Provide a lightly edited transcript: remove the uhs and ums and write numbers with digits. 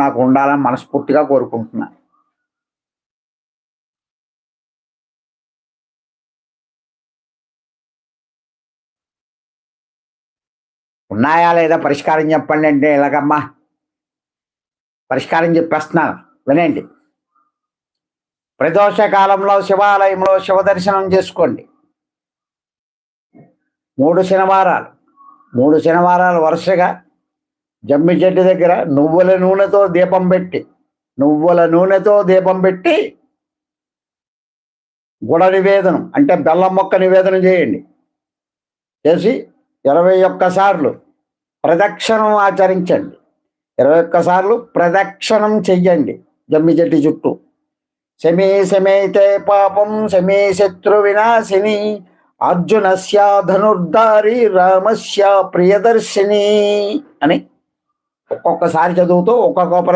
నాకు ఉండాలని మనస్ఫూర్తిగా కోరుకుంటున్నాను. ఉన్నాయా లేదా పరిష్కారం చెప్పండి అంటే ఎలాగమ్మా? పరిష్కారం చెప్పేస్తున్నాను, వినండి. ప్రదోష కాలంలో శివాలయంలో శివ దర్శనం చేసుకోండి. 3 శనివారాలు వరుసగా జమ్మి చెట్టు దగ్గర నువ్వుల నూనెతో దీపం పెట్టి గుడ నివేదనం అంటే బెల్లం మొక్క నివేదనం చేయండి. చేసి 21 సార్లు ప్రదక్షిణం ఆచరించండి. 21 సార్లు ప్రదక్షిణం చెయ్యండి జమ్మి చెట్టు చుట్టూ. శమే శమేతే పాపం శమే శత్రు వినాశిని అర్జునస్య ధనుర్ధారి రామస్య ప్రియదర్శిని అని ఒక్కొక్కసారి చదువుతూ ఒక్కొక్క